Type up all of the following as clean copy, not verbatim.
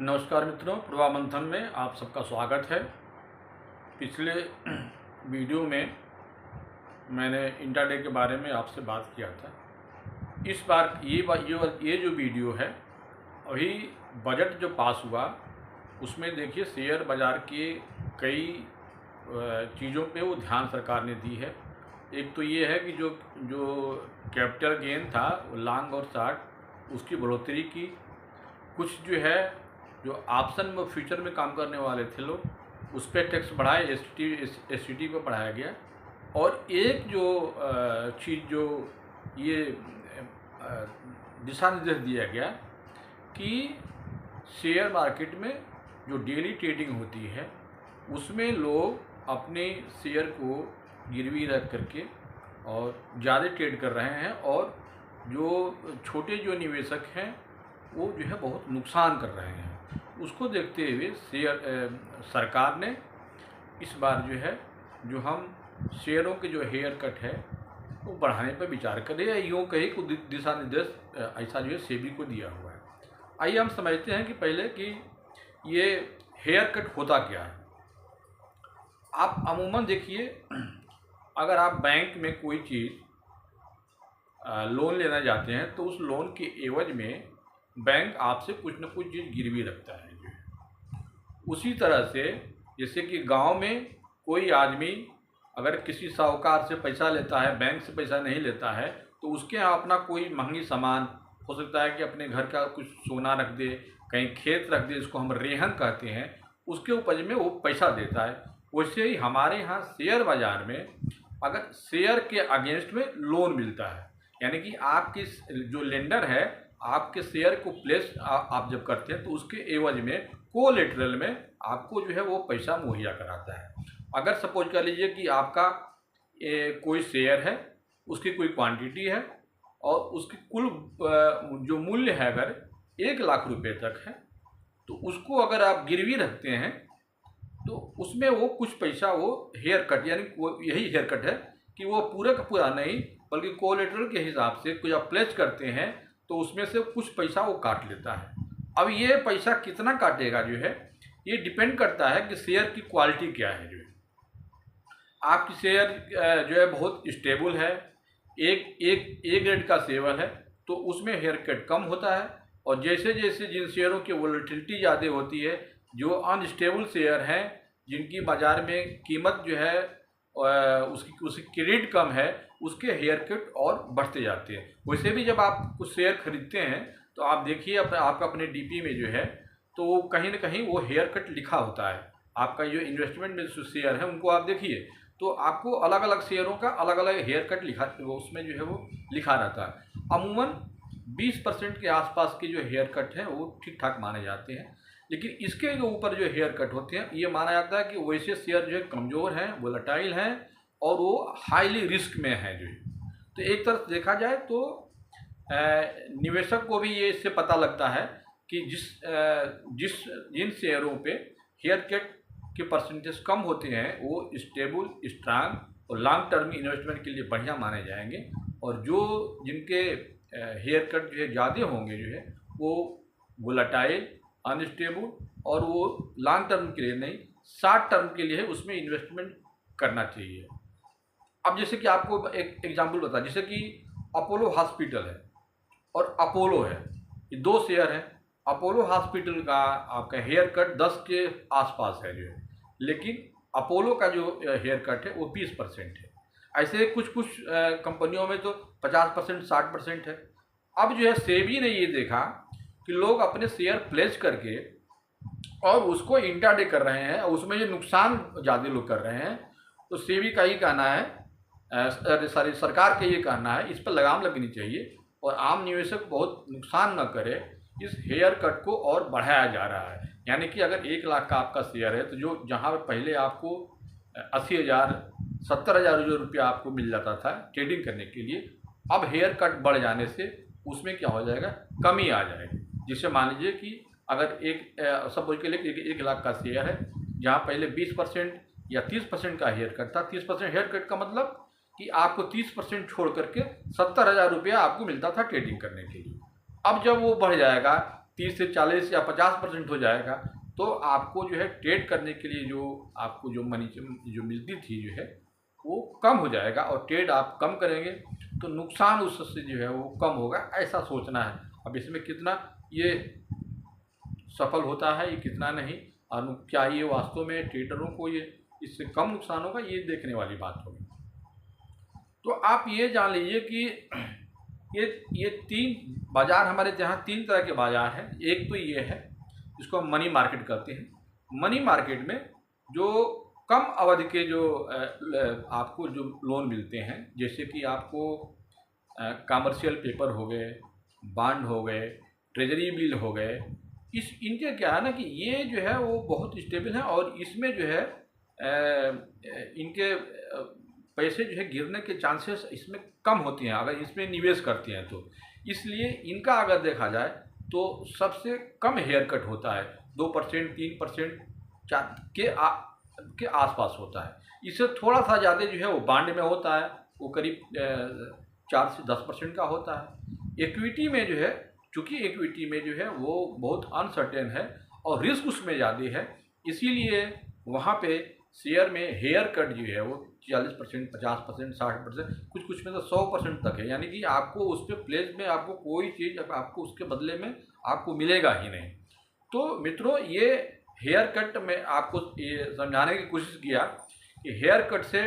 नमस्कार मित्रों, प्रभा मंथन में आप सबका स्वागत है। पिछले वीडियो में मैंने इंट्राडे के बारे में आपसे बात किया था। इस बार ये जो वीडियो है, अभी बजट जो पास हुआ उसमें देखिए शेयर बाज़ार के कई चीज़ों पे वो ध्यान सरकार ने दी है। एक तो ये है कि जो कैपिटल गेन था लॉन्ग और शॉर्ट उसकी बढ़ोतरी की। कुछ जो ऑप्शन में फ्यूचर में काम करने वाले थे लोग उस पर टैक्स बढ़ाए, एसटीटी पे बढ़ाया गया। और एक जो चीज़ जो ये दिशा निर्देश दिया गया कि शेयर मार्केट में जो डेली ट्रेडिंग होती है उसमें लोग अपने शेयर को गिरवी रख करके और ज़्यादा ट्रेड कर रहे हैं, और जो छोटे जो निवेशक हैं वो जो है बहुत नुकसान कर रहे हैं। उसको देखते हुए सरकार ने इस बार जो हम शेयरों के जो हेयर कट है वो बढ़ाने पर विचार करें, या यूँ कहीं को दिशा निर्देश ऐसा सेबी को दिया हुआ है। आइए हम समझते हैं कि पहले कि ये हेयर कट होता क्या है। आप अमूमन देखिए, अगर आप बैंक में कोई चीज़ लोन लेना जाते हैं तो उस लोन के एवज में बैंक आपसे कुछ न कुछ चीज़ गिरवी रखता है। उसी तरह से जैसे कि गांव में कोई आदमी अगर किसी साहूकार से पैसा लेता है, बैंक से पैसा नहीं लेता है, तो उसके यहाँ अपना कोई महंगी सामान हो सकता है कि अपने घर का कुछ सोना रख दे, कहीं खेत रख दे, इसको हम रेहन कहते हैं, उसके उपज में वो पैसा देता है। वैसे ही हमारे यहाँ शेयर बाज़ार में अगर शेयर के अगेंस्ट में लोन मिलता है, यानी कि आपकी जो लेंडर है आपके शेयर को प्लेस आप जब करते हैं तो उसके एवज में कोलेटरल में आपको वो पैसा मुहैया कराता है। अगर सपोज कर लीजिए कि आपका कोई शेयर है, उसकी कोई क्वांटिटी है और उसकी कुल जो मूल्य है अगर 1,00,000 रुपये तक है, तो उसको अगर आप गिरवी रखते हैं तो उसमें वो कुछ पैसा वो हेयर कट, यानी यही हेयर कट है कि वो पूरा का पूरा नहीं बल्कि कोलेटरल के हिसाब से कुछ आप प्लेस करते हैं तो उसमें से कुछ पैसा वो काट लेता है। अब ये पैसा कितना काटेगा ये डिपेंड करता है कि शेयर की क्वालिटी क्या है। आपकी शेयर बहुत स्टेबल है, एक ग्रेड का शेयर है, तो उसमें हेयर कट कम होता है। और जैसे जैसे जिन शेयरों की वोलेटिलिटी ज़्यादा होती है, जो अनस्टेबल शेयर हैं, जिनकी बाज़ार में कीमत उसकी क्रेडिट कम है, उसके हेयर कट और बढ़ते जाते हैं। वैसे भी जब आप कुछ शेयर खरीदते हैं तो आप देखिए आपका अपने डीपी में तो कहीं ना कहीं वो हेयर कट लिखा होता है। आपका जो इन्वेस्टमेंट में जो शेयर है उनको आप देखिए तो आपको अलग अलग शेयरों का अलग अलग हेयर कट उसमें वो लिखा रहता है। अमूमन 20% के आसपास के जो हेयर कट हैं वो ठीक ठाक माने जाते हैं, लेकिन इसके ऊपर जो हेयर कट होते हैं ये माना जाता है कि वैसे शेयर कमज़ोर हैं, वोलेटाइल हैं और वो हाईली रिस्क में है। तो एक तरफ देखा जाए तो निवेशक को भी ये इससे पता लगता है कि जिन शेयरों पे हेयर कट के परसेंटेज कम होते हैं वो स्टेबल, स्ट्रांग और लॉन्ग टर्म इन्वेस्टमेंट के लिए बढ़िया माने जाएंगे, और जिनके हेयर कट ज़्यादा होंगे वो वोलेटाइल, अनस्टेबल और वो लॉन्ग टर्म के लिए नहीं, शॉर्ट टर्म के लिए उसमें इन्वेस्टमेंट करना चाहिए। अब जैसे कि आपको एक एग्जांपल बता, जैसे कि अपोलो हॉस्पिटल है और अपोलो है, ये दो शेयर हैं। अपोलो हॉस्पिटल का आपका हेयर कट 10 के आसपास है लेकिन अपोलो का जो हेयर कट है वो 20% है। ऐसे कुछ कंपनियों में तो 50%, 60% है। अब सेबी ने ये देखा कि लोग अपने शेयर प्लेस करके और उसको इंट्राडे कर रहे हैं, उसमें ये नुकसान ज़्यादा लोग कर रहे हैं, तो सेबी का ही कहना है, सरकार का ये कहना है, इस पर लगाम लगनी चाहिए और आम निवेशक बहुत नुकसान न करे। इस हेयर कट को और बढ़ाया जा रहा है, यानी कि अगर 1,00,000 का आपका शेयर है तो जहाँ पहले आपको 80,000, 70,000 रुपया आपको मिल जाता था ट्रेडिंग करने के लिए, अब हेयर कट बढ़ जाने से उसमें क्या हो जाएगा, कमी आ जाएगी। जिससे मान लीजिए कि अगर सपोज के लिए 1,00,000 का शेयर है, जहाँ पहले 20% या 30% का हेयर कट था। 30% हेयर कट का मतलब कि आपको 30% छोड़ करके 70,000 रुपया आपको मिलता था ट्रेडिंग करने के लिए। अब जब वो बढ़ जाएगा 30 से 40 या 50% हो जाएगा, तो आपको जो है ट्रेड करने के लिए जो आपको जो मनी जो मिलती थी जो है वो कम हो जाएगा, और ट्रेड आप कम करेंगे तो नुकसान उससे जो है वो कम होगा, ऐसा सोचना है। अब इसमें कितना ये सफल होता है, ये कितना नहीं, और क्या ये वास्तव में ट्रेडरों को ये इससे कम नुकसान होगा, ये देखने वाली बात होगी। तो आप ये जान लीजिए कि ये 3 बाज़ार हमारे यहाँ 3 तरह के बाज़ार हैं। एक तो ये है जिसको हम मनी मार्केट कहते हैं। मनी मार्केट में जो कम अवधि के जो आपको जो लोन मिलते हैं, जैसे कि आपको कमर्शियल पेपर हो गए, बॉन्ड हो गए, ट्रेजरी बिल हो गए, इनके क्या है ना कि ये जो है वो बहुत स्टेबल है, और इसमें जो है इनके पैसे जो है गिरने के चांसेस इसमें कम होती हैं अगर इसमें निवेश करते हैं तो। इसलिए इनका अगर देखा जाए तो सबसे कम हेयर कट होता है, 2% 3% के आसपास होता है। इससे थोड़ा सा ज़्यादा जो है वो बॉन्ड में होता है, वो करीब 4 से 10% का होता है। इक्विटी में जो है, चूँकि इक्विटी में जो है वो बहुत अनसर्टेन है और रिस्क उसमें ज़्यादा है, इसीलिए वहाँ पे शेयर में हेयर कट जो है वो 40%, 50%, 60%, कुछ में तो 100% तक है। यानी कि आपको उस पर प्लेस में आपको कोई चीज़ आपको उसके बदले में आपको मिलेगा ही नहीं। तो मित्रों, ये हेयर कट में आपको ये समझाने की कोशिश किया कि हेयर कट से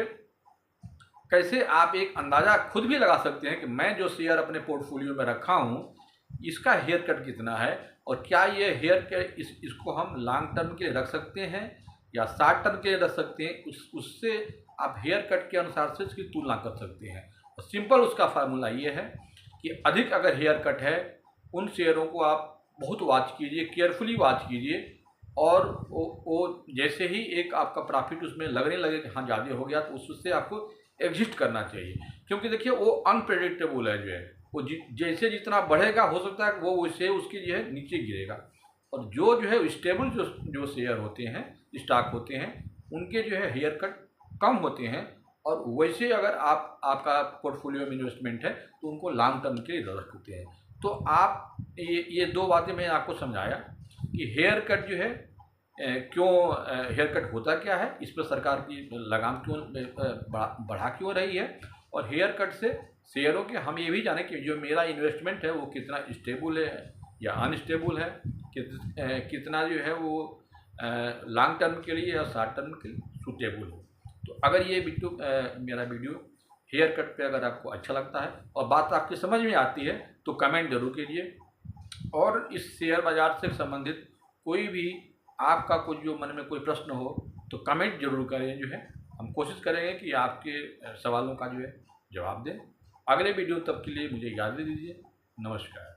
कैसे आप एक अंदाज़ा खुद भी लगा सकते हैं कि मैं जो शेयर अपने पोर्टफोलियो में रखा हूँ इसका हेयर कट कितना है, और क्या ये हेयर कट इसको हम लॉन्ग टर्म के लिए रख सकते हैं या शॉर्ट टर्म के लिए रख सकते हैं। उससे आप हेयर कट के अनुसार से इसकी तुलना कर सकते हैं। और सिंपल उसका फार्मूला ये है कि अधिक अगर हेयर कट है उन शेयरों को आप बहुत वॉच कीजिए, केयरफुली वॉच कीजिए, और वो जैसे ही एक आपका प्रॉफिट उसमें लगने लगे कि हाँ ज़्यादा हो गया, तो उससे आपको एग्जिट करना चाहिए। क्योंकि देखिए वो अनप्रेडिक्टेबल है, जो है वो जैसे जितना बढ़ेगा हो सकता है वो वैसे उसकी जो है नीचे गिरेगा। और जो है स्टेबल जो शेयर होते हैं, स्टॉक होते हैं, उनके जो है हेयर कट कम होते हैं। और वैसे अगर आपका पोर्टफोलियो में इन्वेस्टमेंट है तो उनको लॉन्ग टर्म के लिए रखते हैं। तो आप ये 2 बातें मैं आपको समझाया कि हेयर कट जो है क्यों हेयर कट होता क्या है, इस पर सरकार की लगाम क्यों बढ़ा क्यों रही है, और हेयर कट से शेयरों के हम ये भी जाने कि जो मेरा इन्वेस्टमेंट है वो कितना स्टेबल है या अनस्टेबल है, कितना जो है वो लॉन्ग टर्म के लिए या शॉर्ट टर्म के लिए सूटेबल है। तो अगर ये मेरा वीडियो हेयर कट पे अगर आपको अच्छा लगता है और बात आपकी समझ में आती है तो कमेंट जरूर कीजिए, और इस शेयर बाज़ार से संबंधित कोई भी आपका कुछ जो मन में कोई प्रश्न हो तो कमेंट जरूर करें। जो है हम कोशिश करेंगे कि आपके सवालों का जो है जवाब दें। अगले वीडियो तक के लिए मुझे इजाज़त दीजिए। नमस्कार।